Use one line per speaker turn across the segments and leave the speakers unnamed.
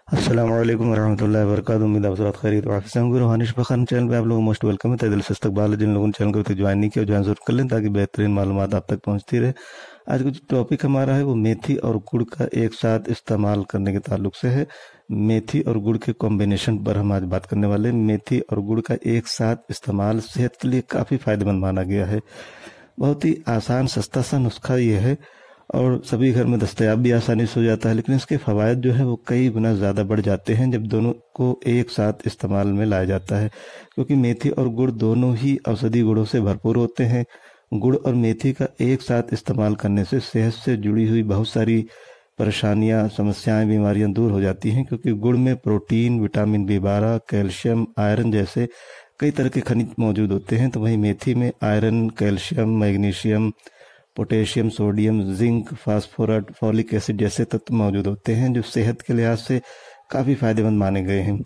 अस्सलाम वालेकुम रहमतुल्लाहि व बरकातहू। उम्मीद है आप सब खैरियत और आफियत से होंगे। रूहानी खान चैनल पे आप लोगों को मोस्ट वेलकम है। तहे दिल से इस्तकबाल है। जिन लोगों ने चैनल को ज्वाइन नहीं किया ज्वाइन जरूर कर लें ताकि बेहतरीन मालूमात आप तक पहुंचती रहे। आज का जो टॉपिक हमारा है वो मेथी और गुड़ का एक साथ इस्तेमाल करने के ताल्लुक से है। मेथी और गुड़ के कॉम्बिनेशन पर हम आज बात करने वाले हैं। मेथी और गुड़ का एक साथ इस्तेमाल सेहत के लिए काफ़ी फायदेमंद माना गया है। बहुत ही आसान सस्ता सा नुस्खा ये है और सभी घर में दस्तयाब भी आसानी से हो जाता है, लेकिन इसके फ़वाद जो है वो कई गुना ज़्यादा बढ़ जाते हैं जब दोनों को एक साथ इस्तेमाल में लाया जाता है, क्योंकि मेथी और गुड़ दोनों ही औषधि गुणों से भरपूर होते हैं। गुड़ और मेथी का एक साथ इस्तेमाल करने से सेहत से जुड़ी हुई बहुत सारी परेशानियां, समस्याएं, बीमारियां दूर हो जाती हैं, क्योंकि गुड़ में protein, vitamin B12, calcium, iron जैसे कई तरह के खनिज मौजूद होते हैं। तो वहीं मेथी में iron, calcium, magnesium, potassium, sodium, zinc, phosphorus, folic acid जैसे तत्व मौजूद होते हैं जो सेहत के लिहाज से काफ़ी फायदेमंद माने गए हैं।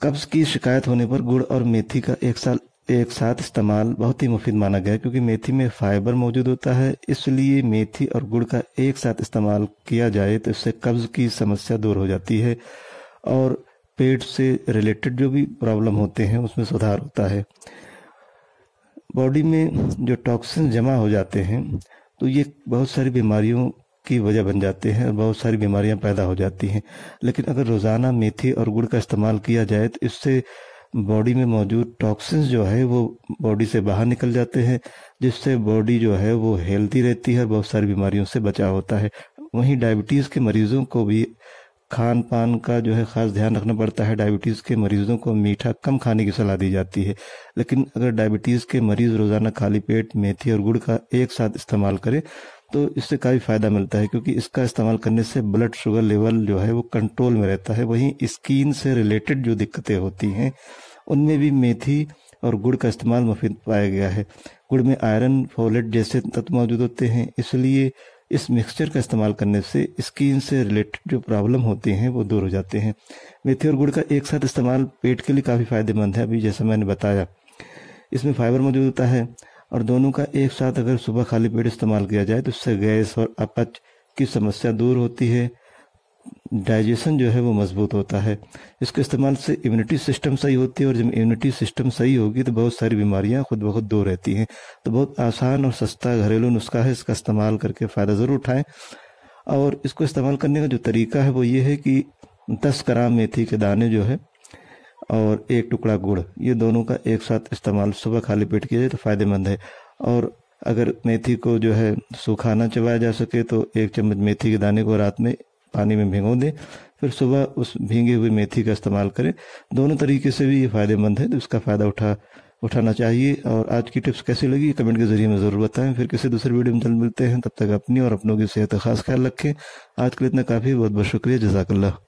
कब्ज की शिकायत होने पर गुड़ और मेथी का एक साथ इस्तेमाल बहुत ही मुफीद माना गया है, क्योंकि मेथी में फाइबर मौजूद होता है। इसलिए मेथी और गुड़ का एक साथ इस्तेमाल किया जाए तो इससे कब्ज की समस्या दूर हो जाती है और पेट से रिलेटेड जो भी प्रॉब्लम होते हैं उसमें सुधार होता है। बॉडी में जो टॉक्सिन जमा हो जाते हैं तो ये बहुत सारी बीमारियों की वजह बन जाते हैं और बहुत सारी बीमारियां पैदा हो जाती हैं। लेकिन अगर रोज़ाना मेथी और गुड़ का इस्तेमाल किया जाए तो इससे बॉडी में मौजूद टॉक्सिन्स जो है वो बॉडी से बाहर निकल जाते हैं, जिससे बॉडी जो है वो हेल्दी रहती है और बहुत सारी बीमारियों से बचाव होता है। वहीं डायबिटीज़ के मरीजों को भी खान पान का जो है ख़ास ध्यान रखना पड़ता है। डायबिटीज़ के मरीजों को मीठा कम खाने की सलाह दी जाती है, लेकिन अगर डायबिटीज़ के मरीज़ रोज़ाना खाली पेट मेथी और गुड़ का एक साथ इस्तेमाल करें तो इससे काफ़ी फ़ायदा मिलता है, क्योंकि इसका इस्तेमाल करने से ब्लड शुगर लेवल जो है वो कंट्रोल में रहता है। वहीं स्किन से रिलेटेड जो दिक्कतें होती हैं उनमें भी मेथी और गुड़ का इस्तेमाल मुफीद पाया गया है। गुड़ में आयरन, फोलेट जैसे तत्व मौजूद होते हैं, इसलिए इस मिक्सचर का इस्तेमाल करने से स्किन से रिलेटेड जो प्रॉब्लम होती हैं वो दूर हो जाते हैं। मेथी और गुड़ का एक साथ इस्तेमाल पेट के लिए काफ़ी फायदेमंद है। अभी जैसा मैंने बताया इसमें फाइबर मौजूद होता है और दोनों का एक साथ अगर सुबह खाली पेट इस्तेमाल किया जाए तो इससे गैस और अपच की समस्या दूर होती है। डाइजेशन जो है वो मजबूत होता है। इसके इस्तेमाल से इम्यूनिटी सिस्टम सही होती है और जब इम्यूनिटी सिस्टम सही होगी तो बहुत सारी बीमारियां खुद ब खुद दूर रहती हैं। तो बहुत आसान और सस्ता घरेलू नुस्खा है, इसका इस्तेमाल करके फ़ायदा ज़रूर उठाएं। और इसको इस्तेमाल करने का जो तरीका है वो ये है कि 10 ग्राम मेथी के दाने जो है और 1 टुकड़ा गुड़, ये दोनों का एक साथ इस्तेमाल सुबह खाली पेट किया जाए तो फ़ायदेमंद है। और अगर मेथी को जो है सूखा ना चबाया जा सके तो 1 चम्मच मेथी के दाने को रात में पानी में भिगो दें, फिर सुबह उस भीगे हुए मेथी का इस्तेमाल करें। दोनों तरीके से भी ये फ़ायदेमंद है, तो इसका फ़ायदा उठाना चाहिए। और आज की टिप्स कैसी लगी कमेंट के ज़रिए में ज़रूर बताएं। फिर किसी दूसरे वीडियो में जल्द मिलते हैं, तब तक अपनी और अपनों की सेहत का खास ख्याल रखें। आज के लिए इतना काफ़ी, बहुत बहुत शुक्रिया, जज़ाकल्लाह।